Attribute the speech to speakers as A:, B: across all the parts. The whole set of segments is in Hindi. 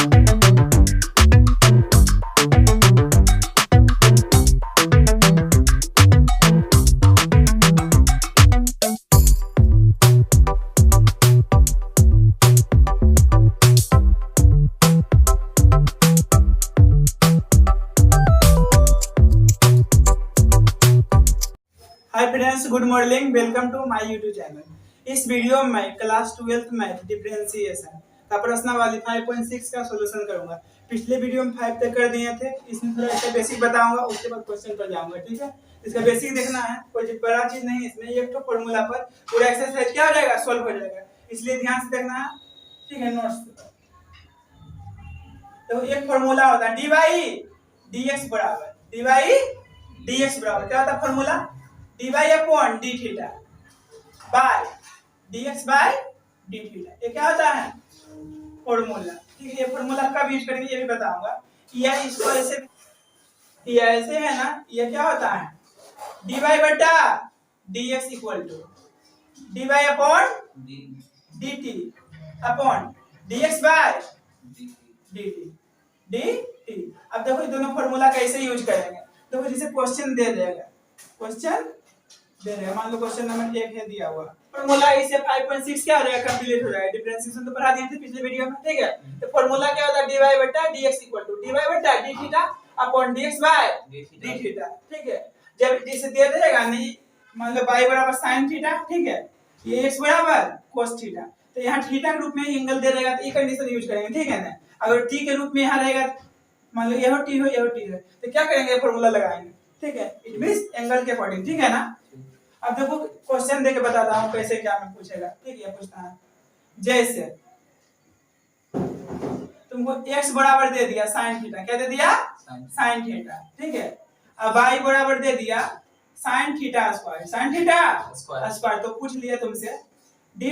A: Hi friends, good morning. Welcome to my YouTube channel. इस वीडियो में मैं क्लास 12th मैथ डिफरेंशिएशन का प्रश्नावली 5.6 का सॉल्यूशन करूंगा। पिछले वीडियो में 5 तक कर दिए थे, इसमें थोड़ा इसका बेसिक बताऊंगा, उसके बाद क्वेश्चन पर जाऊंगा। ठीक है, इसका बेसिक देखना है, कोई बड़ा चीज नहीं। इसमें एक तो फॉर्मूला पर पूरा एक्सरसाइज क्या हो जाएगा, सॉल्व हो जाएगा, इसलिए ध्यान से देखना है। ठीक है, नोट्स तो एक फॉर्मूला होता है dy dx बराबर क्या होता है formula, dy upon D theta by dx by D theta. ये क्या होता है फॉर्मूला। ठीक है, ये फॉर्मूला कब यूज करेंगे ये भी बताऊंगा। यह इसको ऐसे है ना, ये क्या होता है dy बटा dx equal to dy upon dt upon dx by dt। अब देखो ये दोनों फॉर्मूला कैसे यूज करेंगे। देखो जैसे क्वेश्चन दे देगा, मान लो क्वेश्चन नंबर 1 है दिया हुआ, फॉर्मूला इससे 5.6 क्या हो जाएगा, कंप्लीट हो जाएगा। डिफरेंशिएशन तो पढ़ा दिए थे पिछले वीडियो में। ठीक है, तो फॉर्मूला क्या होता है dy बटा dx इक्वल टू dy बटा d theta upon dx by d theta. ठीक है, जब जिसे दे देगा नहीं, मान लो y बराबर sin थीटा, ठीक है, ये x बराबर cos थीटा, तो यहाँ थीटा के रूप में एंगल दे देगा, तो ये कंडीशन यूज करेंगे। ठीक है ना, अगर t के रूप में यहाँ रहेगा, मान लो यह t हो यह t है, तो क्या करेंगे फॉर्मूला लगाएंगे। ठीक है, इट मींस एंगल के अकॉर्डिंग। ठीक है ना, अब देखो क्वेश्चन देके बताता हूं कैसे क्या में पूछेगा। ठीक है, पूछता है जैसे तुमको x बराबर दे दिया sin थीटा, क्या दे दिया sin थीटा। ठीक है, अब y बराबर दे दिया sin थीटा स्क्वायर, तो पूछ लिया तुमसे dy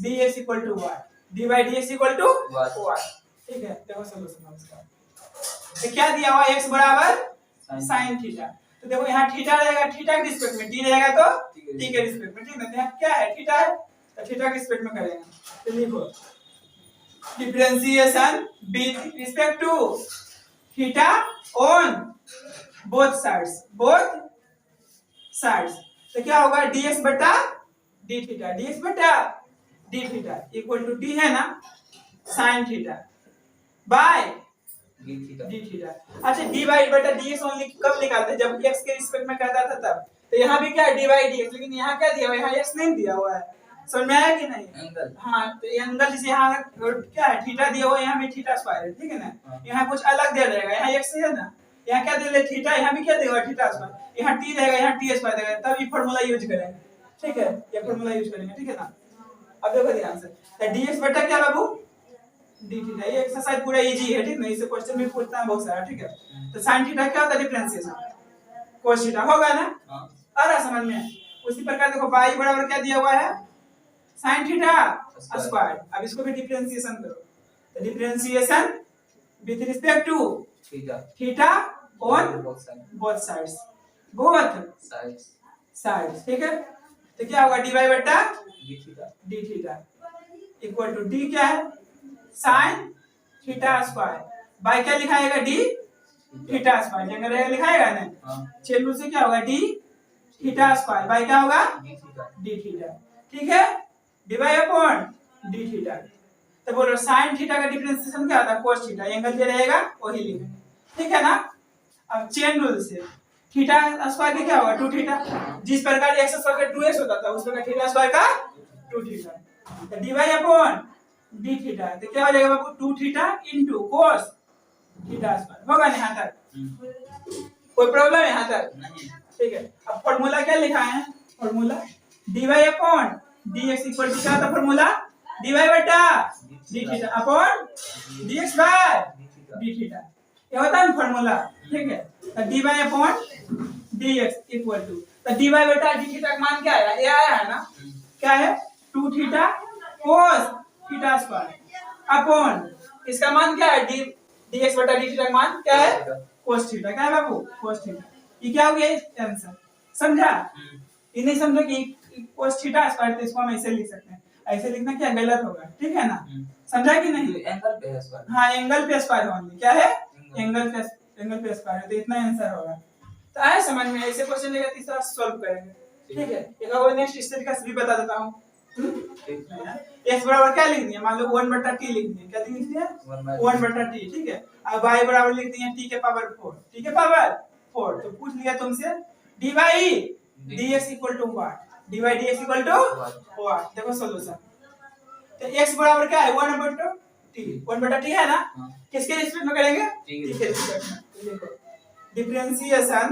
A: dx equal to what, dy dx equal to what. ठीक है, देखो सॉल्यूशन इसका, तो क्या दिया हुआ x बराबर sin थीटा, तो देखो यहाँ थीटा रहेगा, थीटा के रिस्पेक्ट में, t रहेगा तो t के रिस्पेक्ट में। ठीक है, यहाँ क्या है थीटा है, तो थीटा के रिस्पेक्ट में करेंगे। तो लिखो differentiation with respect to theta on both sides, तो क्या होगा dx बटा d theta equal to d है ना sin theta by D theta. अच्छा dy बटा dx ओनली कब निकालते हैं, जब x के रिस्पेक्ट में कहता था तब। तो यहाँ भी क्या है dy dx, लेकिन यहाँ क्या दिया हुआ है, यहाँ x नहीं दिया हुआ है। समझ में आया कि नहीं एंगल। हाँ, तो एंगल जैसे यहाँ क्या है थीटा दिया हुआ है, यहाँ भी थीटा स्क्वायर है। ठीक है ना, यहाँ कुछ अलग दे देगा, यहाँ x है ना, यहाँ क्या दे थीटा, यहाँ भी क्या देगा थीटा स्क्वायर, यहाँ t रहेगा, यहाँ t स्क्वायर देगा, तब ये फार्मूला यूज करेंगे। ठीक है, ये फार्मूला यूज करेंगे। ठीक है ना, अब देखो ध्यान से, तो dx बटा क्या बाबू डी थीटा। ये एक्सरसाइज पूरा इजी है। ठीक है, इससे क्वेश्चन भी पूछता है बहुत सारा। ठीक है, तो sin थीटा क्या होता है डिफरेंशिएशन cos थीटा होगा ना। हां, आ रहा समझ में। उसी प्रकार देखो y बराबर क्या दिया हुआ है sin थीटा स्क्वायर। अब इसको भी डिफरेंशिएशन करो, तो differentiation with respect to theta on both sides. ठीक है, तो क्या होगा dy बटा d theta equal to d क्या है sin थीटा स्क्वायर बाय क्या लिखाएगा d थीटा स्क्वायर, जगह लिखाएगा ना, चलो से क्या होगा d थीटा स्क्वायर बाय क्या होगा d थीटा। ठीक है, dy अपॉन d थीटा। तो बोलो sin थीटा का डिफरेंशिएशन क्या होता है cos थीटा, एंगल जो रहेगा वही लिखेंगे। ठीक है ना, अब चेन रूल से थीटा स्क्वायर का क्या होगा 2 थीटा, जिस प्रकार x स्क्वायर का 2x होता था उस प्रकार थीटा स्क्वायर का 2 थीटा। तो dy अपॉन डी थीटा, तो क्या हो जाएगा बाबू 2 theta into cos theta square. होगा यहाँ तक कोई प्रॉब्लम है यहाँ तक नहीं। ठीक है, अब फार्मूला क्या लिखा है, formula dy upon dx equal to क्या होता है फॉर्मूला dy बटा d theta upon dx by d theta, ये होता है फार्मूला। ठीक है, तो dy upon dx equal to, तो dy बटा d थीटा का मान क्या आया, ये आया है ना, क्या है 2 theta cos theta square upon इसका मान क्या है dx बटा d थीटा का मान क्या है cos थीटा। क्या है बाबू cos थीटा, ये क्या हो गया आंसर। समझा, ये नहीं समझो कि cos थीटा स्क्वायर, तो इसको हम ऐसे लिख सकते हैं, ऐसे लिखना क्या गलत होगा, ठीक है ना, समझा कि नहीं?
B: एंगल पे स्क्वायर,
A: हाँ एंगल पे स्क्वायर होंगे, क्या है एंगल पे स्क्वायर, तो इतना आंसर होगा। तो आए समझ में, ऐसे क्वेश्चन लेगा तीसरा सॉल्व करेंगे, ठीक है। एक और नेक्स्ट इस तरीके से भी बता देता हूँ। x बराबर क्या लिख दिया, मान लो 1/t लिख दिया, क्या लिख दिया 1/t, ठीक है। अब y बराबर लिख दिया t के पावर 4, t के पावर 4, तो पूछ लिया तुमसे dy dx equal to what, dy dx equal to what, देखो सॉल्यूशन। तो x बराबर क्या है 1/t है ना, किसके रिस्पेक्ट में करेंगे, t के रिस्पेक्ट में, तो देखो differentiation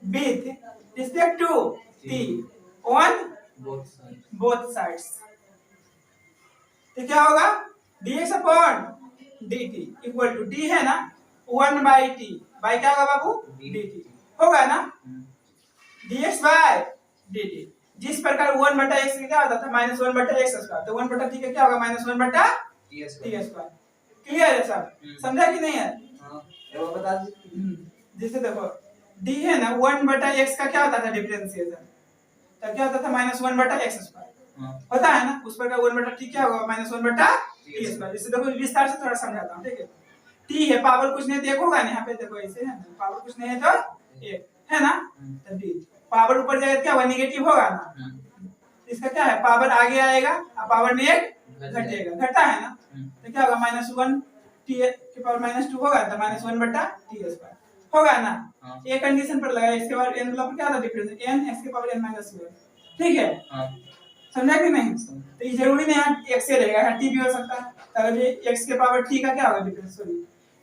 A: with respect to t on both sides, तो क्या होगा dx upon dt equal to d है ना 1/t, बाय क्या होगा बाबू dt होगा ना, dx बाय dt। जिस प्रकार 1/x का क्या होता था -1/x², तो 1/t का क्या होगा -1/t²। क्लियर है सब, समझा कि नहीं है?
B: वो बता दीजिए।
A: जैसे देखो d है ना 1/x का क्या होता था डिफरेंशिएशन, तो क्या होता था -1/x² होता है ना, उस पर का 1/t क्या होगा -1/t²। जैसे देखो विस्तार से थोड़ा समझाता हूँ, ठीक है। t है पावर कुछ नहीं देखोगा ना, यहाँ पे देखो ऐसे है ना, पावर कुछ नहीं है तो 1 है ना, तो d पावर ऊपर जाएगा क्या होगा नेगेटिव होगा ना, इसका क्या है पावर आगे आएगा और पावर में 1 घटेगा, घटा है ना, तो क्या होगा -1 t के पावर -2 होगा, तो -1/t² होगा ना। ये कंडीशन पर लगा, इसके बाद n मतलब क्या था डिफरेंस n x के पावर n -1, ठीक है, समझा कि नहीं? तो ये जरूरी नहीं है x से रहेगा, t भी हो सकता है, तो अगर ये x के पावर t का क्या होगा डिफरेंस, सॉरी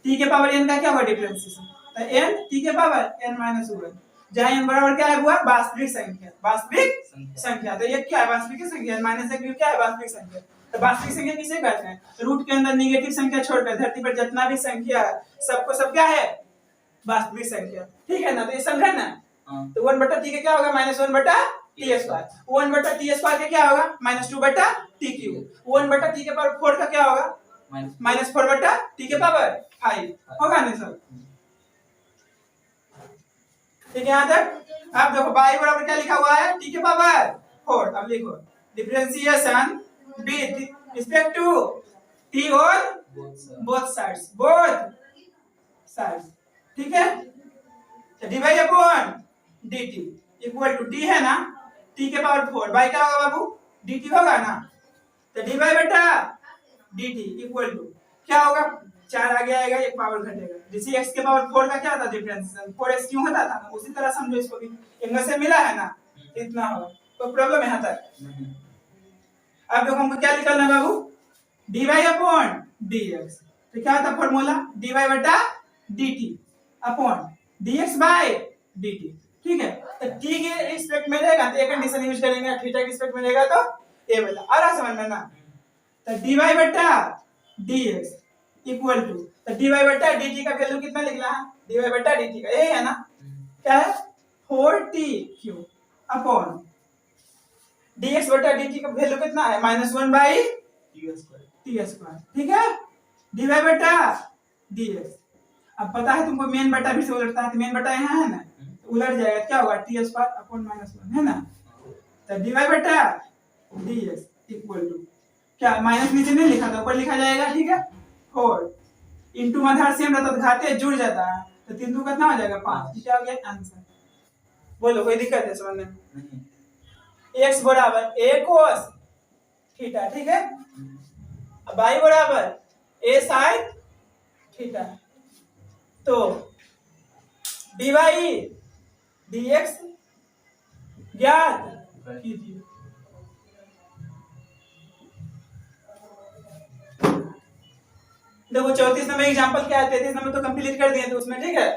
A: t के पावर n का क्या होगा डिफरेंशिएशन, तो n t के पावर n -1, जहां n बराबर क्या है हुआ वास्तविक संख्या, तो ये क्या है वास्तविक संख्या, -1 क्या है वास्तविक संख्या, तो वास्तविक संख्या किसे कहते हैं, रूट के अंदर नेगेटिव संख्या छोड़कर धरती पर जितना भी संख्या है सबको सब क्या है वास्तविक संख्या, ठीक है ना, तो ये समझा ना। तो 1/t का क्या होगा -1/t², 1/t² का क्या होगा -2/t³, 1/t के पावर 4 का क्या होगा -4/t के पावर 5 होगा ना सर, ठीक है यहाँ तक। अब देखो y बराबर क्या लिखा हुआ है t के पावर 4, अब लिखो differentiation with respect to t on both sides, ठीक है। तो dy upon dt equal to d है ना t के पावर 4 बाय क्या होगा बाबू dt होगा ना, तो dy/dt इक्वल टू क्या होगा 4 आगे आएगा 1 पावर घटेगा, जैसे x के पावर 4 का क्या था डिफरेंस 4x क्यों होता था ना, उसी तरह समझो इसको भी, एंगल से मिला है ना, इतना होगा, तो प्रॉब्लम यहां तक। अब देखो हमको क्या निकालना है बाबू dy अपॉन dx, तो क्या था फार्मूला dy/dt अपॉन dx/dt, ठीक है। तो t के रिस्पेक्ट में रहेगा तो ये कंडीशन यूज करेंगे, थीटा के रिस्पेक्ट में रहेगा तो ये वाला आ रहा समझ में ना, तो dy/dx इक्वल टू, तो dy/dt का वैल्यू कितना लिखना है, dy/dt का ये है ना क्या है 4t³ अपॉन dx/dt का वैल्यू कितना है -1/t², ठीक है, dy/dx। अब पता है तुमको मेन बटा भी से उलटता है, तो मेन बटा यहाँ है ना, तो उलट जाएगा क्या होगा t² अपॉन -1 है ना, तो dy/dx इक्वल टू क्या माइनस नीचे नहीं लिखा था ऊपर लिखा जाएगा, ठीक है, 4 इनटू आधार सेम रहता तो घाते जुड़ जाता है, तो 3 2 कितना हो जाएगा 5, क्या हो गया आंसर। बोलो कोई दिक्कत है समझने में? x बराबर a cos थीटा, ठीक है, अब y बराबर a sin थीटा, तो dy dx ज्ञात कीजिए। देखो 34 नंबर एग्जांपल क्या है, 33 नंबर तो कंप्लीट कर दिए तो उसमें, ठीक है,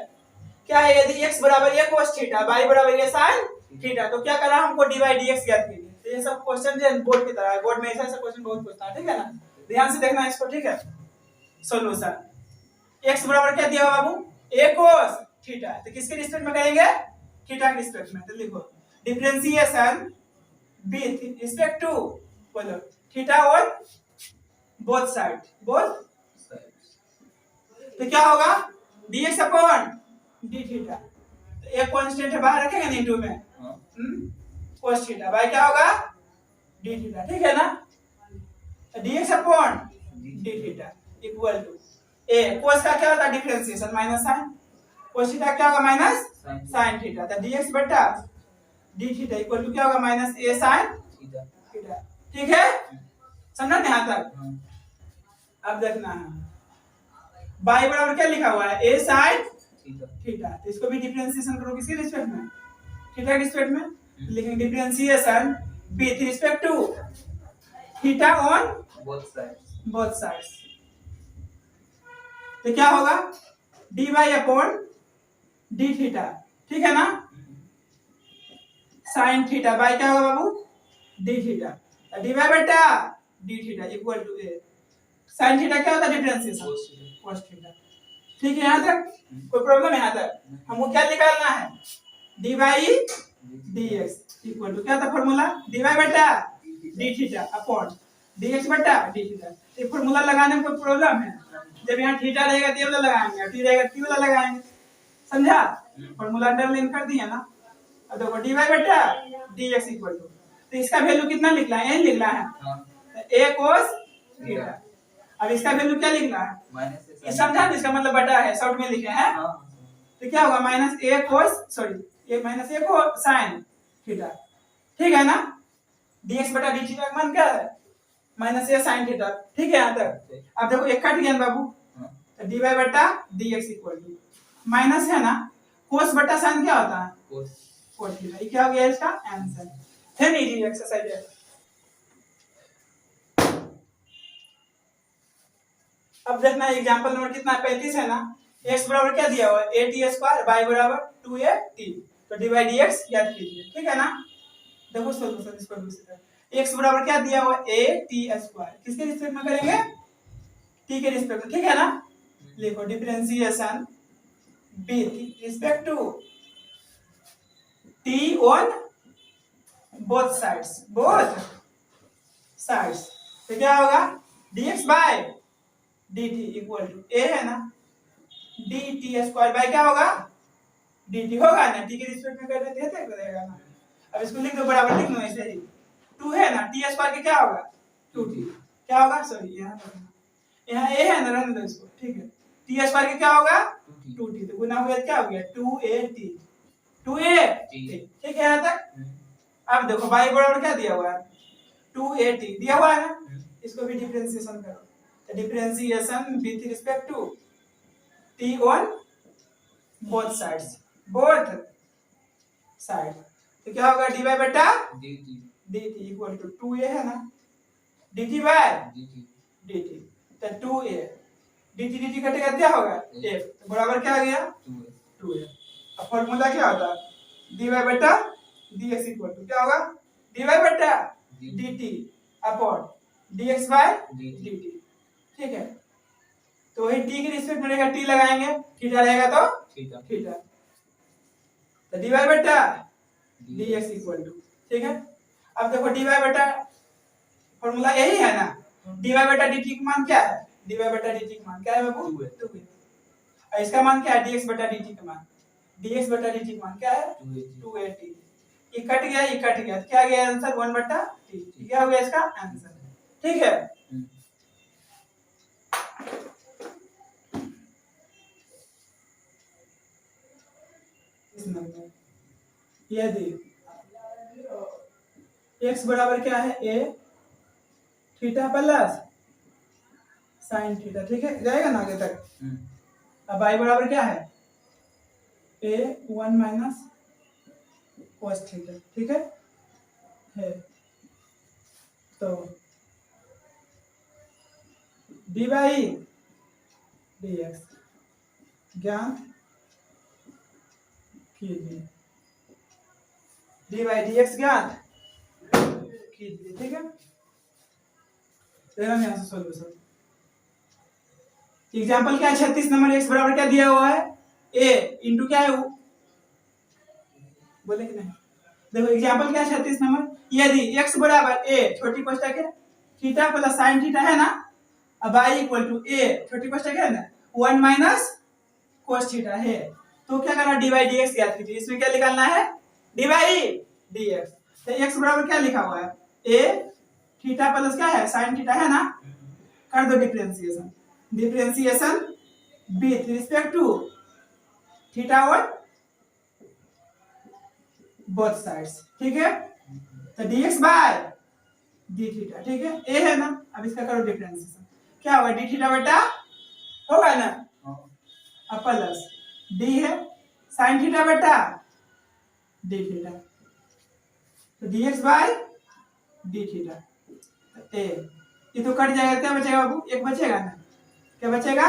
A: क्या है यदि x बराबर a cos थीटा y बराबर a sin थीटा, तो क्या करना हमको dy dx ज्ञात कीजिए। तो ये सब क्वेश्चन जो बोर्ड की तरह है, बोर्ड में ऐसा क्वेश्चन बहुत पूछता है, ठीक है ना, ध्यान से देखना इसको, ठीक है। सॉल्यूशन x बराबर क्या दिया बाबू a cos थीटा, तो किसके रिस्पेक्ट में करेंगे थीटा के रिस्पेक्ट में, तो लिखो डिफरेंशिएशन विथ रिस्पेक्ट टू बोलो थीटा और बोथ साइड, तो क्या होगा dx अपॉन d थीटा, तो एक कांस्टेंट है बाहर रखेंगे ना इंटू में cos थीटा बाय क्या होगा d थीटा, ठीक है ना। dx upon d theta equal to a cos का क्या होता है differentiation minus sine cos theta क्या होगा माइनस साइन थीटा तो dx बटा d थीटा इक्वल टू क्या होगा माइनस a साइन थीटा ठीक है समझा ना यहाँ तक अब देखना है बाई बराबर क्या लिखा हुआ है a साइन थीटा तो इसको भी डिफरेंशिएशन करो किसके रिस्पेक्ट में थीटा के रिस्पेक्ट में लिखेंगे differentiation with respect to theta on both sides तो क्या होगा dy अपॉन d थीटा ठीक है ना साइन थीटा बाय क्या होगा बाबू d थीटा dy बटा d theta equal to a sine theta क्या होता है डिफरेंशिएशन cos थीटा ठीक है यहाँ तक कोई प्रॉब्लम है यहाँ तक हमको क्या निकालना है dy dx इक्वल टू क्या था फॉर्मूला dy बटा d थीटा अपॉन dx बटा d थीटा ये फॉर्मूला लगाने में कोई प्रॉब्लम है जब यहाँ थीटा रहेगा तो ये वाला लगाएंगे और t रहेगा तो t वाला लगाएंगे समझा फॉर्मूला अंडरलाइन कर दिया ना अब देखो dy बटा dx इक्वल टू तो इसका वैल्यू कितना लिखना है यही लिखना है a cos थीटा अब इसका वैल्यू क्या लिखना है ये समझा ना इसका मतलब बटा है शॉर्ट में लिखे हैं तो क्या होगा माइनस a cos सॉरी ये माइनस a को sin थीटा ठीक है ना dx बटा d थीटा का मान क्या है माइनस a sin थीटा ठीक है यहाँ तक अब देखो एक कट गया बाबू तो dy बटा dx इक्वल टू माइनस है ना cos बटा sin क्या होता है cos थीटा ये क्या हो गया इसका आंसर है इजी एक्सरसाइज है अब देखना एग्जांपल नंबर कितना 35 है ना x बराबर क्या दिया हुआ है at स्क्वायर y बराबर 2at तो dy dx याद कीजिए ठीक है ना देखो सॉल्यूशन इसको दूसरा x बराबर क्या दिया हुआ है at स्क्वायर किसके रिस्पेक्ट में करेंगे t के रिस्पेक्ट में ठीक है ना लिखो differentiation with respect to t on both sides तो क्या होगा dx by dt equal to a है ना dt स्क्वायर बाय क्या होगा dt होगा ना t के रिस्पेक्ट में कर देते हैं तो रहेगा ना अब इसको लिख दो बराबर लिख लो ऐसे ही 2 है ना t स्क्वायर के क्या होगा 2t क्या होगा सॉरी यहाँ a है ना रहने दो इसको ठीक है t स्क्वायर के क्या होगा 2t तो गुना हुआ क्या हो गया 2at 2at ठीक है यहाँ तक अब देखो y बराबर क्या दिया हुआ है 2at दिया हुआ है ना इसको भी डिफरेंशिएशन करो तो differentiation with respect to t on both sides तो क्या होगा dy बटा dt इक्वल टू 2a है ना dt बाय dt तो 2a dt कटेगा क्या होगा a तो बराबर क्या आ गया 2a अब फार्मूला क्या होता है dy बटा dx इक्वल टू क्या होगा dy बटा dt upon dx by dt ठीक है तो वही t के रिस्पेक्ट में रहेगा t लगाएंगे थीटा रहेगा तो थीटा तो dy बटा dx इक्वल टू ठीक है अब देखो dy बटा फॉर्मूला यही है ना dy बटा dt का मान क्या है dy बटा dt का मान क्या है बाबू 2 है और इसका मान क्या है dx बटा dt का मान dx बटा dt का मान क्या है 2at ये कट गया तो क्या गया आंसर 1 बटा t क्या हो गया इसका आंसर ठीक है यदि x बराबर क्या है a theta plus sine theta ठीक है जाएगा ना आगे तक अब y बराबर क्या है a 1 माइनस cos थीटा ठीक है तो dy dx ज्ञात कीजिए dy dx ज्ञात कीजिए ठीक है यहाँ से सॉल्यूशन एग्जांपल क्या है 36 नंबर x बराबर क्या दिया हुआ है a इंटू क्या है बोले कि नहीं देखो एग्जांपल क्या है 36 नंबर यदि x बराबर a छोटी कोष्ठक है थीटा प्लस sin थीटा है ना अब y इक्वल टू a छोटी कोष्ठक है ना 1 माइनस cos थीटा है तो क्या करना dy dx ज्ञात कीजिए इसमें क्या निकालना है dy dx तो x बराबर क्या लिखा हुआ है a थीटा प्लस क्या है साइन थीटा है ना, कर दो differentiation, differentiation with respect to theta on both sides, ठीक है। तो dx बाय डी थीटा, ठीक है, ए है ना, अब इसका करो डिफरेंशिएशन, क्या होगा डी थीटा बटा होगा ना, अब प्लस डी है साइन थीटा बटा डी थीटा, तो dx बाय डी थीटा, ए ये तो कट जाएगा, क्या बचेगा बाबू, एक बचेगा ना, क्या बचेगा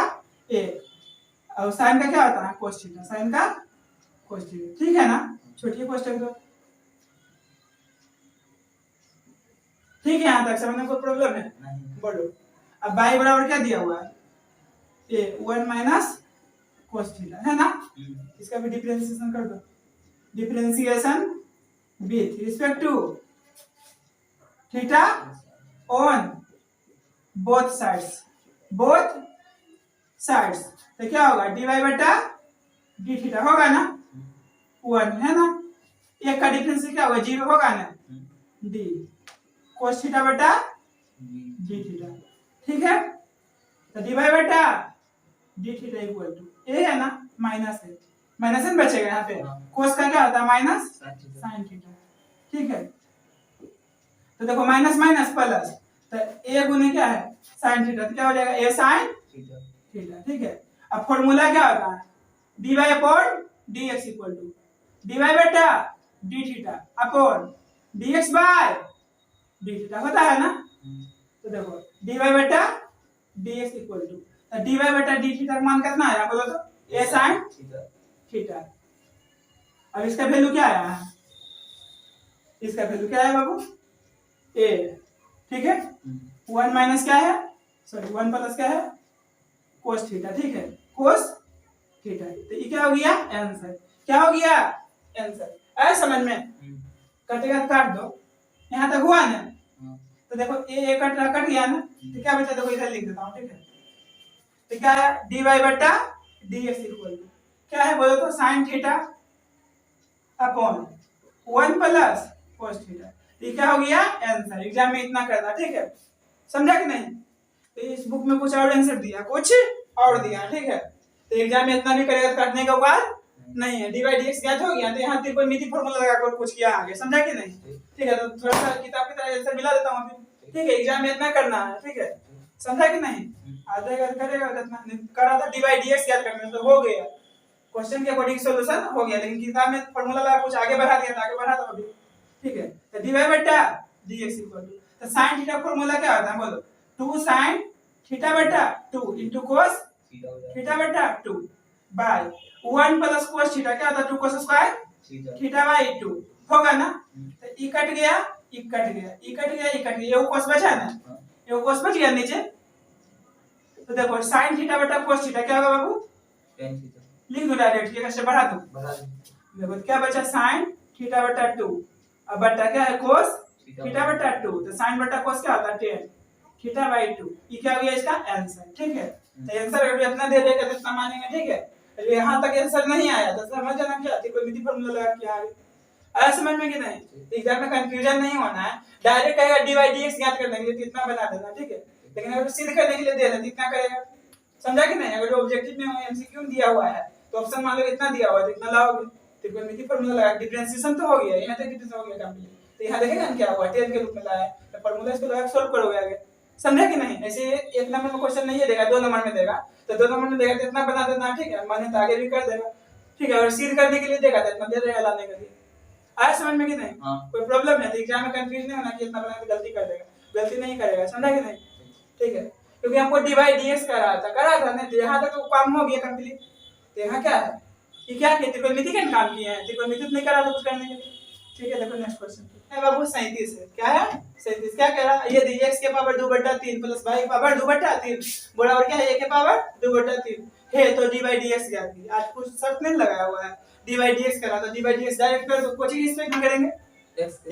A: ए, और साइन का क्या होता है कोस थीटा, साइन का कोस थीटा, ठीक है ना, छोटी कोस थीटा, ठीक है, यहाँ तक समझ में कोई प्रॉब्लम है, बोलो। अब बाई बराबर क्या दिया हुआ है, ए 1 माइनस कोस थीटा है ना, इसका भी डिफरेंशिएशन कर दो, differentiation with respect to theta on both sides, both sides, तो क्या होगा डी वाई बटा डी थीटा होगा ना, 1 है ना, एक का डिफरेंस क्या होगा 0 होगा ना, डी कोस थीटा बटा डी थीटा, ठीक है। तो डी वाई बटा डी थीटा इक्वल टू ए है ना, माइनस है, माइनस है बचेगा यहाँ पे, कोस का क्या होता है माइनस साइन थीटा, ठीक है। तो देखो माइनस माइनस प्लस, तो ए गुने क्या है साइन थीटा, तो क्या हो जाएगा ए साइन थीटा, ठीक है। अब फॉर्मूला क्या होता है D Y upon D X equal to D Y बटा D theta upon D X by D theta होता है ना, तो देखो डी वाई बटा डी एक्स इक्वल टू, तो डी वाई बटा डी थीटा का मान कितना आया बोलो तो ए साइन थीटा, अब इसका वैल्यू क्या आया है, इसका वैल्यू क्या है बाबू ए, ठीक है, 1 माइनस क्या है, सॉरी 1 प्लस क्या है कोस थीटा, ठीक है, कोस थीटा, तो ये क्या हो गया आंसर, क्या हो गया आंसर, ऐसा समझ में, कटेगा तो काट दो, यहाँ तक हुआ ना, तो देखो ए कट गया ना, तो क्या बचा, देखो इधर लिख देता हूँ, ठीक है, तो क्या है डी वाई बटा डी एक्स इक्वल टू क्या है बोलो तो sine theta upon 1 plus cos theta, ये क्या हो गया आंसर, एग्जाम में इतना करना, ठीक है, समझा कि नहीं। तो इस बुक में कुछ और आंसर दिया, कुछ और दिया, ठीक है, तो एग्जाम में इतना भी करेगा काटने का बाद नहीं है, डी बाई डी एक्स ज्ञात हो गया, तो यहाँ त्रिकोणमिति फार्मूला लगाकर कुछ किया आगे, समझा कि नहीं, ठीक है, तो थोड़ा सा किताब की तरह आंसर मिला देता हूँ अभी, ठीक है, एग्जाम में इतना करना है, ठीक है, समझा कि नहीं, आधे करेगा इतना करा था डी बाई डी एक्स ज्ञात करने, तो हो गया क्वेश्चन के अकॉर्डिंग सॉल्यूशन हो गया, लेकिन किताब में फार्मूला लगा कुछ आगे बढ़ा दिया था, आगे बढ़ा दो अभी, ठीक है, तो डी वाई बटा डी एक्स इक्वल टू, तो साइन थीटा फार्मूला क्या होता है बोलो, 2 साइन थीटा बटा 2 इनटू कोस थीटा बटा 2 बाय 1 प्लस कोस थीटा क्या होता है 2 कोस स्क्वायर थीटा बाय 2 होगा ना, तो ई कट गया ई कट गया ई कट गया ई कट गया, ये कोस बचा ना, ये कोस बच गया नीचे, तो देखो साइन थीटा बटा कोस थीटा क्या होगा बाबू
B: tan थीटा,
A: लिख दो डायरेक्ट, ये कैसे बढ़ा दो, देखो क्या बचा साइन थीटा बटा 2, अब बटा क्या है कोस थीटा बटा 2, तो साइन बटा कोस क्या होता है tan थीटा बाय 2, ये क्या हो गया इसका आंसर, ठीक है, तो आंसर अगर इतना दे देगा तो इतना मानेंगे, ठीक है, तो यहाँ तक आंसर नहीं आया तो समझ जाना क्या त्रिकोणमिति फार्मूला लगा के आगे, आया समझ में कि नहीं, एग्जाम में कंफ्यूजन नहीं होना है, डायरेक्ट कहेगा डी बाई डी एक्स ज्ञात करने के लिए तो इतना बना देना, ठीक है, लेकिन अगर सिद्ध करने के लिए दे देना इतना करेगा, समझा कि नहीं, अगर ऑब्जेक्टिव में एमसीक्यू दिया हुआ है तो ऑप्शन मान लो इतना दिया हुआ है तो इतना लाओगे, त्रिकोणमिति फार्मूला लगा डिफरेंशिएशन तो हो गया, यहाँ तक डिफरेंस हो गया कंप्लीट, तो यहाँ देखेगा ना क्या हुआ 10 के रूप में लाया, तो फार्मूला इसको लगा सॉल्व करोगे आगे, समझा कि नहीं, ऐसे एक नंबर में क्वेश्चन नहीं देगा 2 नंबर में देगा, तो 2 नंबर में देगा तो इतना बना देना, ठीक है, माने तो आगे भी कर देगा, ठीक है, और सिद्ध करने के लिए देगा तो इतना दे देगा लाने के लिए, आया समझ में कि नहीं, कोई प्रॉब्लम नहीं, तो एग्जाम में कंफ्यूज नहीं होना कि इतना बना तो गलती कर देगा, गलती नहीं करेगा, समझा कि नहीं, ठीक है, क्योंकि हमको डी बाई डी एक्स करा था नहीं, तो यहाँ तक तो काम हो गया कंप्लीट, तो यहाँ क्या है ये क्या किया त्रिकोणमिति का काम किए हैं, त्रिकोणमिति नहीं करा था कुछ करने के लिए, ठीक है, देखो नेक्स्ट क्वेश्चन है बाबू 37 है, क्या है 37, क्या कह रहा है, ये x के पावर 2/3 प्लस y के पावर 2/3 बराबर क्या है a के पावर 2/3 है, तो d बाई डी एक्स ज्ञात की, आज कुछ शर्त नहीं लगाया हुआ है, d बाई डी एक्स करा तो d by D x direct कर दो, कोई रिस्पेक्ट में करेंगे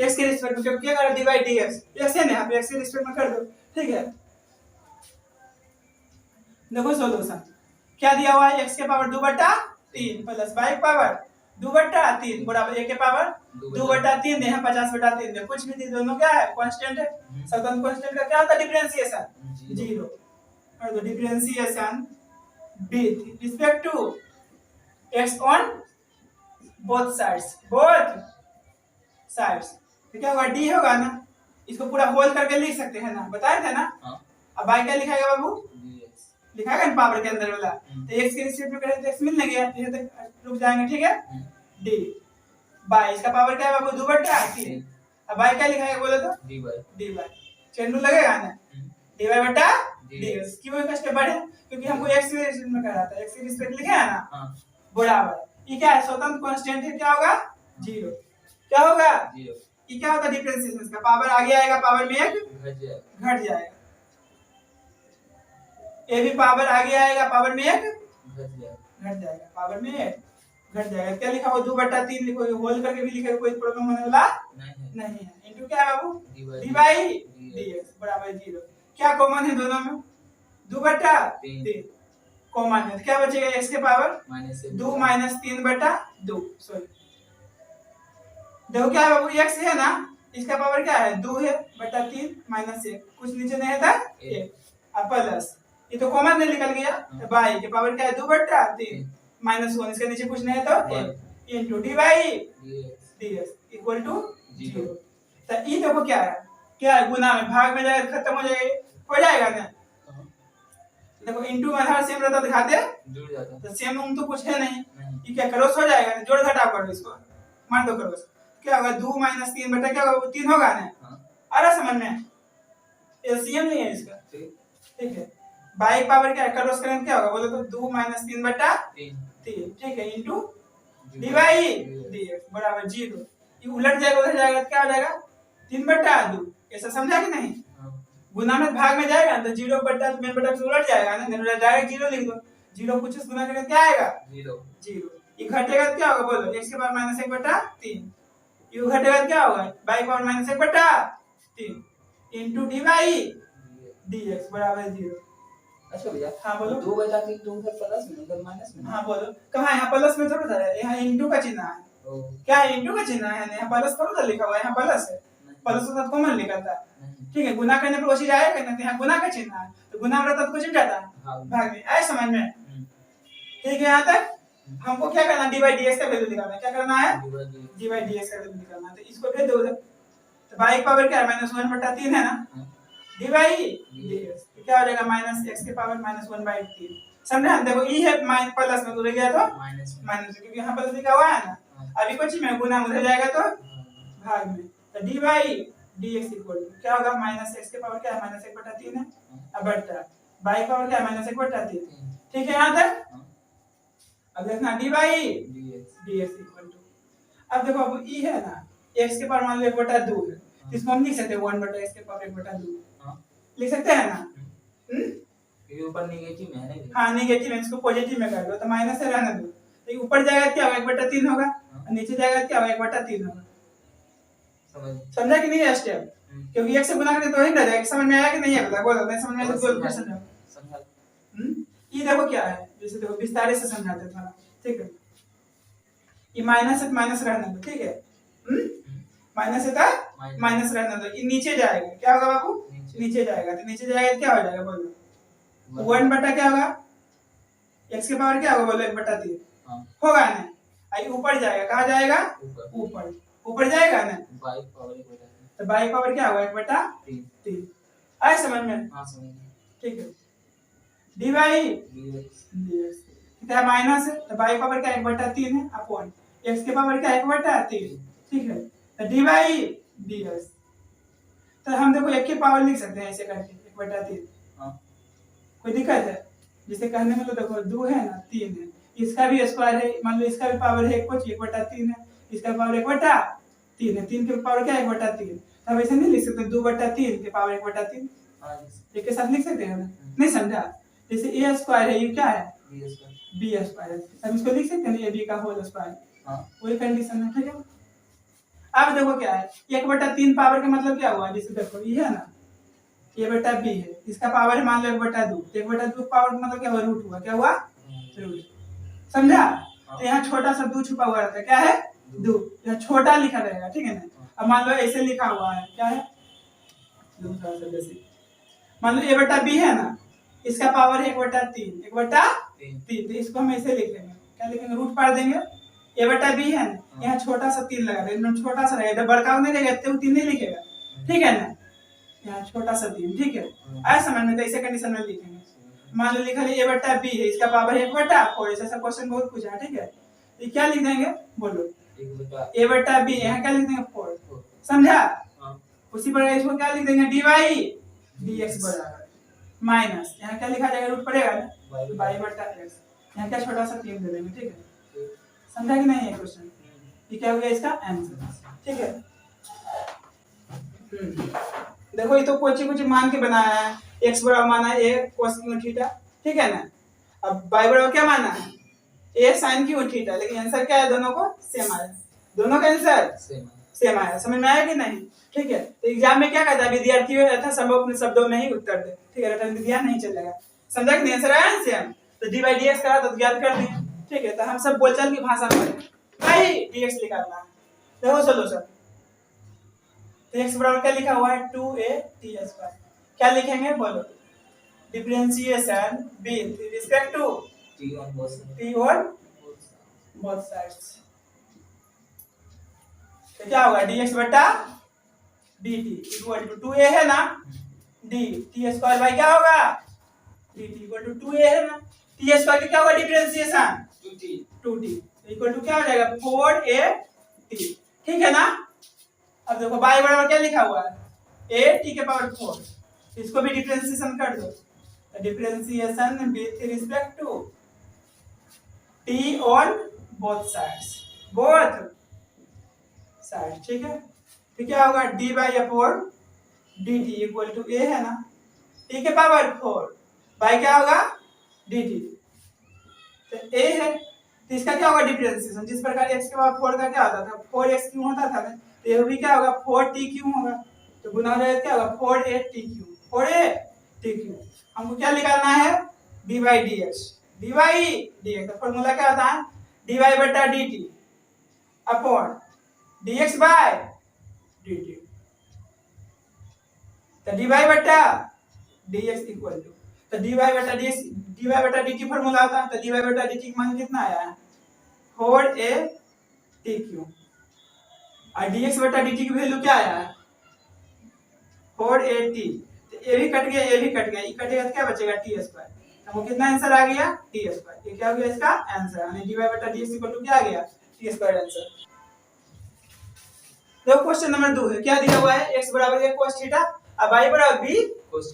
A: x के रिस्पेक्ट में, क्योंकि क्या करा d by D x x है ना, यहाँ पे x के रिस्पेक्ट में कर दो, ठीक है, देखो सॉल्यूशन क्या दिया हुआ है x के पावर 2/3 प्लस y के पावर 2 बट्टा 3 बराबर a के पावर 2 बट्टा 3 है 50 बटा 3 है कुछ भी नहीं दोनों क्या है कांस्टेंट है स्वतंत्र कांस्टेंट का क्या होता है डिफरेंशिएशन 0 और तो differentiation with respect to x on both sides तो क्या होगा d होगा ना इसको पूरा होल करके लिख सकते हैं ना बताए थे ना अब y क्या लिखाएगा बाबू लिखाएगा ना पावर के अंदर वाला तो x के रिस्पेक्ट में करें तो x मिलने गया ये तक रुक जाएंगे ठीक है d बाय इसका पावर क्या है बाबू 2 बट्टा 3 अब y क्या लिखाएगा बोलो तो dy चेन रूल लगेगा ना dy बट्टा ds क्यों एक स्टेप बढ़े क्योंकि हमको x के रिस्पेक्ट में करा था x के रिस्पेक्ट लिखे है ना बराबर ये क्या है स्वतंत्र कांस्टेंट है क्या होगा 0 क्या होगा 0 ये क्या होता है डिफरेंशिएशन का पावर आगे आएगा पावर में एक घट जाएगा ये भी पावर आगे आएगा पावर में एक घट जाएगा पावर में एक घट जाएगा क्या लिखा हो 2 बट्टा 3 लिखो होल करके भी लिखे कोई प्रॉब्लम होने वाला नहीं है इनटू क्या है बाबू dy dx बराबर 0 क्या कॉमन है दोनों में 2 बट्टा 3 कॉमन है तो क्या बचेगा x के पावर 2 माइनस 3 बट्टा 2 सॉरी देखो क्या है बाबू x है ना इसका पावर क्या है 2 है बट्टा 3 माइनस 1 कुछ नीचे नहीं था 1 अब प्लस ये तो कॉमन में निकल गया तो y के पावर क्या है 2 बट्टा 3 माइनस 1 इसके नीचे कुछ नहीं है तो 1 into dy dx equal to 0 तो ये देखो क्या है गुना में भाग में जाएगा खत्म हो जाएगा ना देखो इनटू में हर सेम रहता दिखाते
B: जुड़ जाता
A: तो सेम उम तो कुछ है नहीं ये क्या क्रॉस हो जाएगा ना जोड़ घटाव करो इसको मार दो क्रॉस क्या होगा 2 माइनस 3 बटा क्या होगा 3 होगा ना आ रहा समझ में एलसीएम नहीं है इसका ठीक है बाई पावर क्या है क्रॉस करें क्या होगा बोलो तो 2 माइनस 3 बटा 3 ठीक है इनटू dy dx बराबर 0 ये उलट जाएगा उधर जाएगा क्या हो जाएगा 3 बटा 2 ऐसा समझा कि नहीं गुना में भाग में जाएगा तो 0 बटा तो मेन बटा से उलट जाएगा ना डायरेक्ट 0 लिख दो 0 कुछ गुना करके क्या आएगा 0 ये घटेगा तो क्या होगा बोलो x के पावर माइनस 1 बटा 3 ये घटेगा क्या होगा y पावर माइनस 1 बटा 3 इनटू dy dx बराबर 0
B: अच्छा भैया
A: हाँ बोलो
B: 2 बटा 3 तो उधर प्लस में उधर माइनस में
A: हाँ बोलो कहाँ यहाँ प्लस में थोड़ा सा है यहाँ इनटू का चिन्ह है क्या है इनटू का चिन्ह है यहाँ प्लस थोड़ा सा लिखा हुआ है यहाँ प्लस है प्लस के साथ कॉमन लिखा था ठीक है गुना करने पर कोशिश आएगा ना तो यहाँ गुना का चिन्ह है तो गुना में रहता तो कुछ नहीं जाता भाग में आए समझ में ठीक है यहाँ तक हमको क्या करना dy dx का वैल्यू निकालना है क्या करना है dy dx का वैल्यू निकालना है तो इसको भेज दो उधर तो y पावर क्या है माइनस 1 बटा 3 है ना dy dx तो क्या हो जाएगा माइनस x के पावर माइनस 1 बाई 3 समझे देखो ये है माइनस प्लस में उधर गया तो माइनस क्योंकि यहाँ प्लस लिखा हुआ है ना अभी कुछ में गुना उधर जाएगा तो भाग में तो dy dx इक्वल टू क्या होगा माइनस x के पावर क्या है माइनस 1 बटा 3 है अब बटा y पावर क्या है माइनस 1 बटा 3 ठीक है यहाँ तक अब देखना dy dx इक्वल टू अब देखो अब e है ना x के पावर मान लो 1 बटा 2 है तो इसको हम लिख सकते हैं 1 बटा x के पावर 1 बटा 2 लिख सकते हैं ना
B: ये ऊपर नेगेटिव में है ना
A: हाँ नेगेटिव है इसको पॉजिटिव में कर दो तो माइनस से रहने दो तो ऊपर जाएगा क्या होगा 1 बटा 3 होगा और नीचे जाएगा क्या होगा 1 बटा 3 होगा समझा कि नहीं है स्टेप क्योंकि एक से गुना करके तो ही ना जाएगा समझ में आया कि नहीं है बता बोलो नहीं समझ में आया तो बोल फिर समझाओ ये देखो क्या है जैसे देखो विस्तार से समझाते हैं थोड़ा ठीक है ये माइनस है माइनस रहने दो ठीक है माइनस है था माइनस रहने दो ये नीचे जाएगा क्या होगा बाबू नीचे जाएगा तो नीचे जाएगा क्या हो जाएगा बोलो 1 बटा क्या होगा x के पावर क्या होगा बोलो 1 बटा 3 होगा ना आई ऊपर जाएगा कहाँ जाएगा ऊपर जाएगा ना तो y पावर क्या होगा 1 बटा 3 आए समझ में ठीक है dy dx क्या माइनस है तो y पावर क्या 1 बटा 3 है अपॉन x के पावर क्या 1 बटा 3 ठीक है तो dy dx तो हम देखो 1 की पावर लिख सकते हैं ऐसे करके 1 बटा 3 कोई दिक्कत है जिसे कहने में तो देखो 2 है ना 3 है इसका भी स्क्वायर है मान लो इसका भी पावर है कुछ 1 बटा 3 है इसका पावर 1 बटा 3 है 3 के पावर क्या 1 बटा 3 तब ऐसे नहीं लिख सकते 2 बटा 3 के पावर 1 बटा 3 एक के साथ लिख सकते हैं ना नहीं समझा जैसे a स्क्वायर है ये क्या है b स्क्वायर अब इसको लिख सकते हैं ना ab का होल स्क्वायर वही कंडीशन है ठीक है अब देखो क्या है 1 बटा 3 पावर का मतलब क्या हुआ जैसे देखो ये है ना a बटा b है इसका पावर है मान लो 1 बटा 2 1 बटा 2 पावर का मतलब क्या हुआ रूट हुआ क्या हुआ रूट समझा तो यहाँ छोटा सा दो छुपा हुआ रहता है, क्या है दो, यहाँ छोटा लिखा रहेगा, ठीक है ना। अब मान लो ऐसे लिखा हुआ है, क्या है दूसरा सा जैसे मान लो a बटा b है ना, इसका पावर है 1/3, 1/3, तो इसको हम ऐसे लिखेंगे, क्या लिखेंगे रूट पार देंगे, a बटा b है ना, यहाँ छोटा सा 3 लगा देंगे, छोटा सा रहेगा, बड़का नहीं रहेगा तो 3 नहीं लिखेगा, ठीक है ना, यहाँ छोटा सा 3, ठीक है। आया समझ में, तो ऐसे कंडीशन में लिखेंगे। मान लो लिखा a बटा b है, इसका पावर है 1/4, ऐसा क्वेश्चन बहुत पूछा है, ठीक है। तो क्या लिख देंगे बोलो, a बटा b, यहाँ क्या लिख देंगे 4, समझा। उसी प्रकार इसको क्या लिख देंगे dy dx बराबर माइनस, यहाँ क्या लिखा जाएगा रूट पड़ेगा ना y बटा x, यहाँ क्या छोटा सा 3 दे देंगे, ठीक है। समझा कि नहीं है क्वेश्चन, ये क्या हो गया इसका आंसर, ठीक है। देखो ये तो कुछ मान के बनाया है, x बराबर माना है a cos क्यू थीटा, ठीक है ना। अब y बराबर क्या माना है a sin क्यू थीटा, लेकिन आंसर क्या है दोनों को सेम आया, दोनों का आंसर सेम आया, समझ में आया कि नहीं, ठीक है। तो एग्जाम में क्या कहता है विद्यार्थी यथा संभव अपने शब्दों में ही उत्तर दे, ठीक है, रटन दिया नहीं चलेगा, समझा कि नहीं, आंसर आया सेम। तो dy dx करा तो ज्ञात कर दिए, ठीक है। तो हम सब बोलचाल की भाषा में भाई dx निकालना है, देखो सोल्यूशन। तो x बराबर क्या लिखा हुआ है 2a/t², क्या लिखेंगे बोलो, differentiation with respect to
B: t on
A: both sides, तो क्या होगा dx बटा dt इक्वल टू 2a है ना, d t² बाई क्या होगा dt इक्वल टू 2a है ना, t² का क्या होगा डिफरेंशिएशन 2t इक्वल टू क्या हो जाएगा 4a/t, ठीक है ना। अब देखो y बराबर क्या लिखा हुआ है a t के पावर 4, इसको भी डिफरेंशिएशन कर दो, differentiation with respect to t on both sides, ठीक है। तो क्या होगा dy upon dt equal to a है ना, t के पावर 4 बाय क्या होगा dt, तो a है, तो इसका क्या होगा डिफरेंशिएशन, जिस प्रकार x के पावर 4 का क्या होता था 4x क्यों होता था, तो ये भी क्या होगा 4t क्यों होगा, तो गुना हो जाएगा क्या होगा 4a t क्यू। हमको क्या निकालना है dy dx, तो फॉर्मूला क्या होता है dy बटा dt upon dx by dt, तो dy बटा dx इक्वल टू, तो dy बटा dt फॉर्मूला होता है, तो dy बटा dt का मान कितना आया है 4a/t³ और dx बटा dt की वैल्यू क्या आया है 4a/t, तो a भी कट गया, ये कटेगा तो क्या बचेगा t², तो वो कितना आंसर आ गया t², ये क्या हो गया इसका आंसर, यानी dy बटा dx इक्वल टू क्या आ गया t² आंसर। देखो क्वेश्चन नंबर 2 है, क्या दिया हुआ है x बराबर है cos थीटा और y बराबर b cos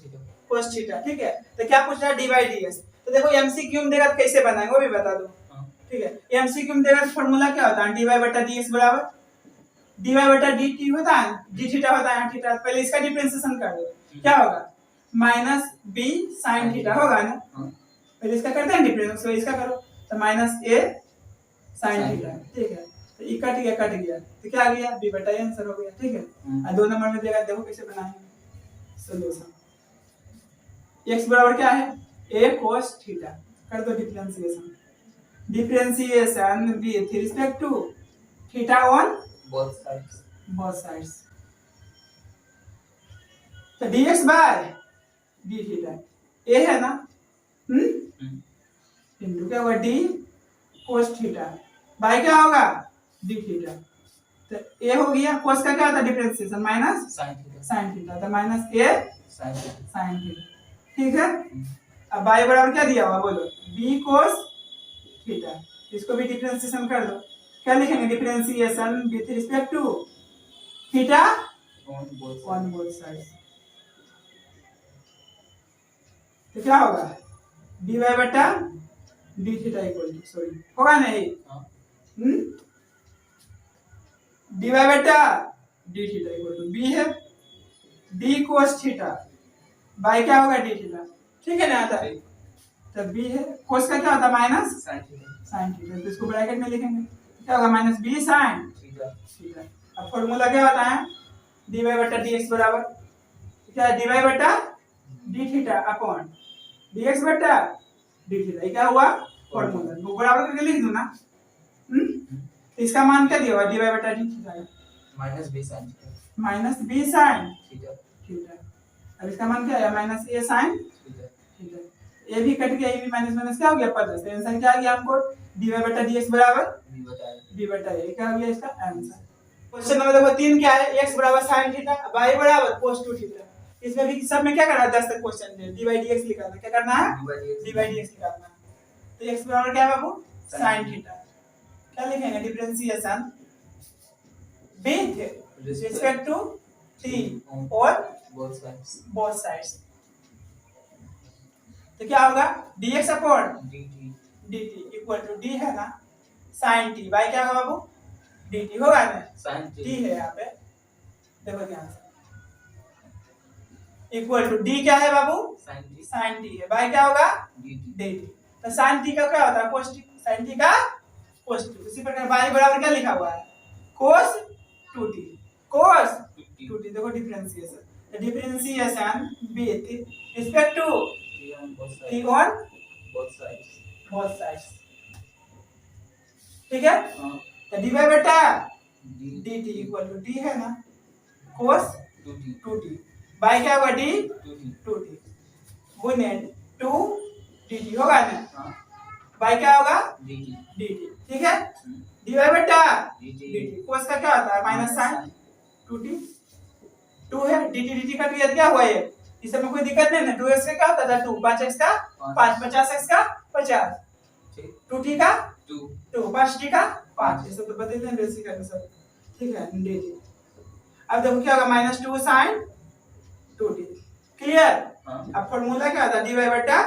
A: थीटा, ठीक है। तो क्या पूछ रहा है dy dx, तो देखो एमसीक्यू में देगा तो कैसे बनाएंगे वो भी बता दो, ठीक है। एमसीक्यू में देगा तो फार्मूला क्या होता है dy बटा dx बराबर dy बटा dt होता है, d थीटा होता है थीटा, पहले इसका डिफरेंशिएशन कर दो, क्या होगा माइनस b sin थीटा होगा ना, पहले इसका करते हैं डिफरेंस, तो इसका करो तो माइनस a sin थीटा, ठीक है। तो ये कट गया तो क्या आ गया b बटा a आंसर हो गया, ठीक है। और 2 नंबर में देगा, देखो कैसे बनाएंगे सॉल्यूशन। x बराबर क्या है a cos थीटा, कर दो differentiation with respect to theta on
B: both sides,
A: तो dx by d theta a है ना, इनटू क्या होगा d cos थीटा बाय क्या होगा d थीटा, तो a हो गया, cos का क्या होता है डिफरेंशिएशन माइनस sin थीटा, तो माइनस a sin थीटा, ठीक है। अब y बराबर क्या दिया हुआ बोलो b cos थीटा, इसको भी डिफरेंशिएशन कर दो, क्या लिखेंगे differentiation with respect to theta on both sides, तो क्या होगा dy बटा d theta equal to, sorry होगा नहीं dy बटा d theta equal to b है d cos थीटा बाय क्या होगा d थीटा, ठीक है ना, आता है तो b है, cos का क्या होता है माइनस sin थीटा, तो इसको ब्रैकेट में लिखेंगे क्या होगा माइनस b sin थीटा। अब फॉर्मूला क्या होता है dy बटा dx बराबर क्या है dy बटा d थीटा अपॉन dx बटा d थीटा, ये क्या हुआ फॉर्मूला, वो बराबर करके लिख दूं ना, तो इसका मान क्या दिया हुआ dy बटा D theta
B: minus b sine theta
A: minus b sine
B: theta
A: theta. अब इसका मान क्या है minus a sine
B: theta
A: theta. A भी कट गया, ए भी माइनस माइनस क्या हो गया प्लस। तो आंसर क्या आ गया हमको dy बटा dx बराबर
B: बी बटा
A: b बटा a। क्या हो गया इसका आंसर। क्वेश्चन नंबर देखो 3 क्या है, x बराबर sin थीटा y बराबर cos 2 थीटा। इसमें भी सब में क्या करना है 10 तक क्वेश्चन में dy dx निकालना है। क्या करना है dy dx निकालना है। तो x बराबर क्या है बाबू sin थीटा। क्या लिखेंगे differentiation with respect to t और
B: बोथ साइड्स
A: तो क्या होगा dx upon
B: dt
A: dt equal to d है ना sin t y क्या होगा बाबू dt होगा ना
B: sin
A: t है यहाँ पे देखो ध्यान से इक्वल टू d क्या है बाबू sin t है y क्या होगा dt। तो sin t का क्या होता है cos t sin t का cos t। इसी प्रकार y बराबर क्या लिखा हुआ है cos 2t cos 2t। देखो differentiation the differentiation with respect to t on both sides। ठीक है तो dy बटा dt इक्वल टू d है ना cos 2t y क्या होगा d 2t गुने 2 dt होगा ना y क्या होगा dt। ठीक है dy बटा dt cos का क्या होता है माइनस साइन 2t 2 है dt dt का क्रिया क्या हुआ ये इसमें कोई दिक्कत नहीं है। 2x का क्या होता था 2 5x का 5 50x का 50 2t का 2 5t का 5 ये सब तो बता देते हैं बेसिक है सब। ठीक है dt अब देखो क्या होगा माइनस 2 sin 2t क्लियर। अब फार्मूला क्या होता है dy बटा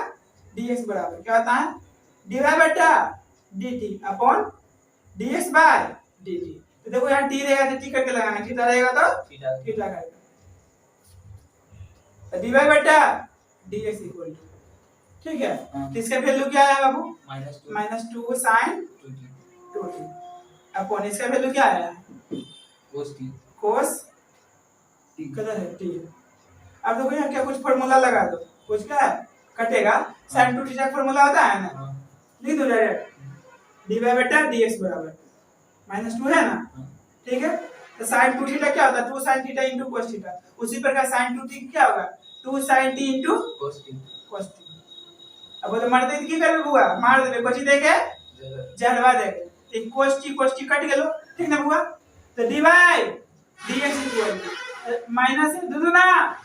A: dx बराबर क्या होता है dy बटा dt upon dx by dt। तो देखो यहाँ t रहेगा तो t करके लगाना थीटा रहेगा तो थीटा करेगा तो dy बटा dx इक्वल टू ठीक है। तो इसका वैल्यू क्या है बाबू माइनस 2 sin 2t अपॉन इसका वैल्यू क्या है cos कलर है t। अब देखो यहाँ क्या कुछ फार्मूला लगा दो कुछ क्या है कटेगा sin 2t का फार्मूला होता है ना लिख दो डायरेक्ट dy बटा dx बराबर माइनस 2 है ना ठीक है। तो sin 2 थीटा क्या होता है 2 sin theta into cos theta. उसी प्रकार sin 2t क्या होगा 2 sin t into cos t। अब बोले मार दे की करबे बुआ मार देबे कोची देके जड़वा देके एक cos t कट गेलो ठीक ना बुआ। तो dy dx equal to minus है दुगुना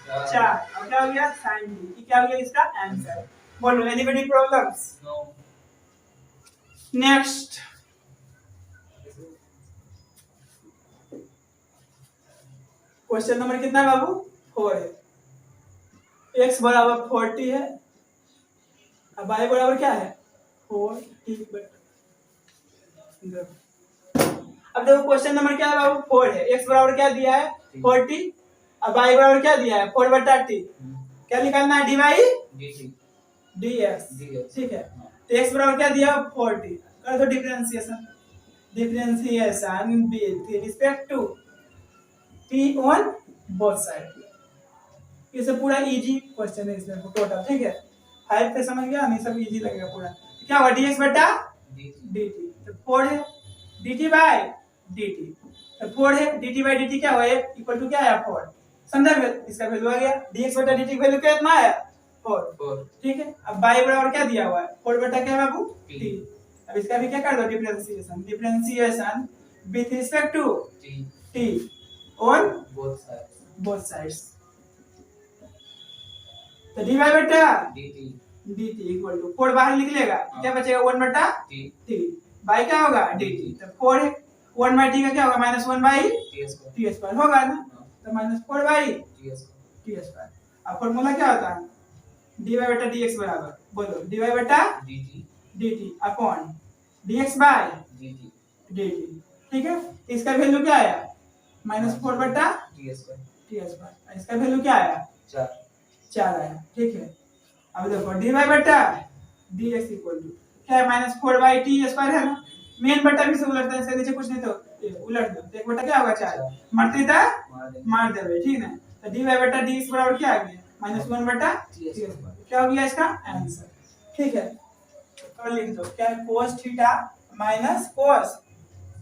A: 4 अब क्या हो गया sin t। ये क्या हो गया इसका आंसर। बोलो anybody problems next question number कितना है बाबू 4 है x बराबर 40 है अब y बराबर क्या है 4t बटा। अब देखो क्वेश्चन नंबर क्या है बाबू 4 है x बराबर क्या दिया है 40 अब y बराबर क्या दिया है 4 बटा t। क्या निकालना है dy dx ठीक है। तो x बराबर क्या दिया 40 कर दो differentiation with respect to t on both side. ये सब पूरा इजी क्वेश्चन है इसमें टोटल ठीक है 5 पे समझ गया नहीं सब इजी लगेगा पूरा। क्या होगा dx बटा dt तो 4 है dt बाय dt तो 4 है dt बाय dt क्या हुआ इक्वल टू क्या है 4 समझा इसका वैल्यू आ गया dx बटा dt वैल्यू कितना है 4 ठीक है। अब y बराबर क्या दिया हुआ है 4 बटा क्या बाबू t। अब इसका भी क्या कर दो differentiation with respect to t on both sides। तो dy बटा dt इक्वल टू 4 बाहर निकलेगा क्या बचेगा 1 बटा t y क्या होगा dt तो 4 है 1 बाय t का क्या होगा माइनस 1 बाय t स्क्वायर होगा ना तो माइनस 4 बाय t स्क्वायर। अब फार्मूला क्या होता है dy बटा dx बराबर बोलो dy बटा dt upon dx by dt ठीक है। इसका वैल्यू क्या आया माइनस 4 बटा t स्क्वायर। इसका वैल्यू क्या आया 4 आया ठीक है। अब देखो dy बटा dx इक्वल टू क्या है माइनस 4 बाई टी स्क्वायर है ना मेन बटा भी से उलटता है इसके नीचे कुछ नहीं तो उलट दो तो एक बटा क्या होगा 4 मरते था मार देवे ठीक है। तो dy बटा dx बराबर क्या आ गया माइनस 1 बटा t स्क्वायर क्या हो गया इसका आंसर ठीक है। तो लिख दो क्या है cos theta minus cos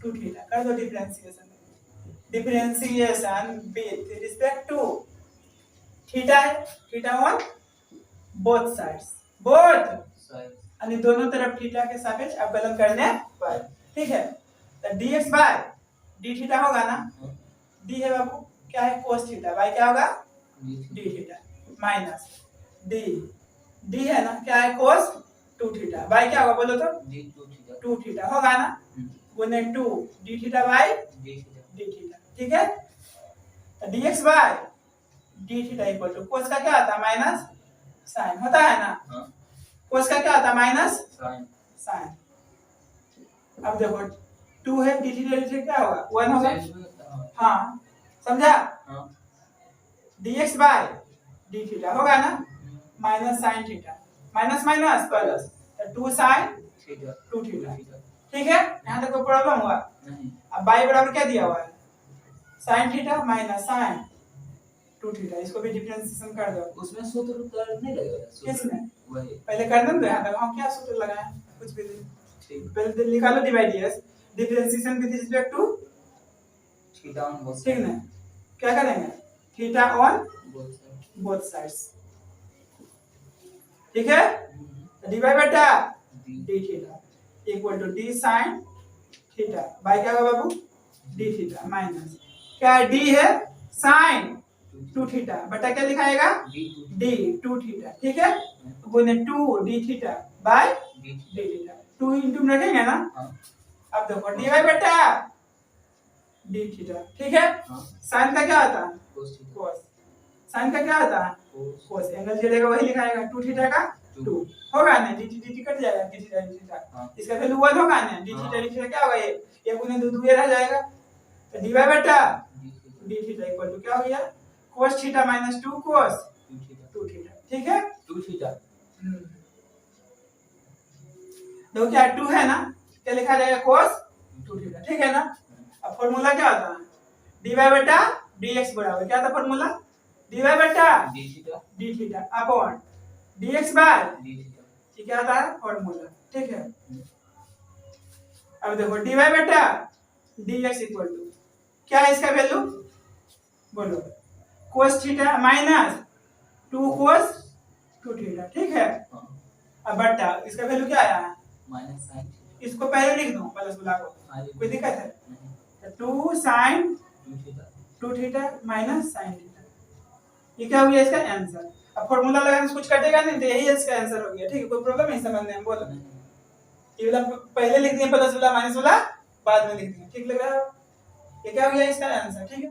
A: 2 theta. कर दो differentiation. Differentiation with respect to theta है, theta on both sides, both यानी दोनों तरफ थीटा के सापेक्ष अवकलन करने पर, ठीक है। तो dx बाय डी थीटा होगा ना, डी है बाबू क्या है cos थीटा, बाय क्या होगा डी थीटा, माइनस डी है ना क्या है cos 2 थीटा, बाय क्या होगा बोलो तो 2 थीटा होगा ना, गुने 2 d theta by D theta, ठीक है। तो dx by D theta equal to cos का क्या आता है माइनस साइन होता है ना, cos का क्या आता है माइनस साइन। अब देखो 2 है डी थीटा क्या होगा 1 होगा, हाँ समझा। dx बाय डी थीटा होगा ना minus sine theta, minus minus plus, तो 2 साइन 2 थीटा, ठीक है। यहाँ तक कोई प्रॉब्लम हुआ
B: नहीं।
A: अब बाई बराबर क्या दिया हुआ है sine theta minus sine 2 theta, इसको भी डिफरेंशिएशन कर दो।
B: उसमें सूत्र उतर नहीं लगेगा
A: किसमें
B: वही
A: पहले कर दो यहाँ तक, हम क्या सूत्र लगाए कुछ भी नहीं,
B: ठीक
A: पहले निकालो divide yes differentiation with respect to
B: theta on both
A: ठीक ना, क्या करेंगे थीटा ऑन बोथ साइड्स, ठीक है। डिवाइड बेटा d theta equal to d sine theta by क्या होगा बाबू डी थीटा माइनस क्या है डी है साइन 2 थीटा बटा क्या लिखाएगा डी 2 थीटा, ठीक है। गुने 2 d theta by D theta, 2 into में रखेंगे ना। अब देखो डी बाय बेटा डी थीटा, ठीक है। साइन का क्या आता है cos, साइन का क्या आता है cos, एंगल चलेगा वही लिखाएगा 2 थीटा का 2 होगा ना, डी थीटा कट जाएगा डी थीटा डी थीटा, इसका वैल्यू 1 होगा ना, डी थीटा क्या होगा ये गुने 2 2 रह जाएगा, तो डी बाय बेटा डी थीटा इक्वल टू क्या हो गया cos theta minus 2 cos 2 theta, ठीक है
B: 2 थीटा।
A: देखो क्या 2 है ना क्या लिखा जाएगा cos 2 थीटा, ठीक है ना। अब फार्मूला क्या होता है डी बाय बेटा dx बराबर क्या था फार्मूला डी बाय बेटा d theta upon dx by ये क्या आता है फार्मूला, ठीक है। अब देखो डी बाय बेटा dx इक्वल टू क्या है इसका वैल्यू बोलो cos theta minus 2 cos 2 theta, ठीक है। अब बट्टा इसका वैल्यू क्या आया है
B: माइनस साइन,
A: इसको पहले लिख दो प्लस बुला को, कोई दिक्कत है 2 sin 2 theta minus sine theta, ये क्या हो गया इसका आंसर। अब फार्मूला लगाने से कुछ कटेगा नहीं तो यही इसका आंसर हो गया, ठीक है। कोई प्रॉब्लम नहीं समझने में बोलो, ये वाला पहले लिख दिए प्लस वाला माइनस वाला बाद में लिख दिए, ठीक लग रहा है। ये क्या हो गया इसका आंसर, ठीक है।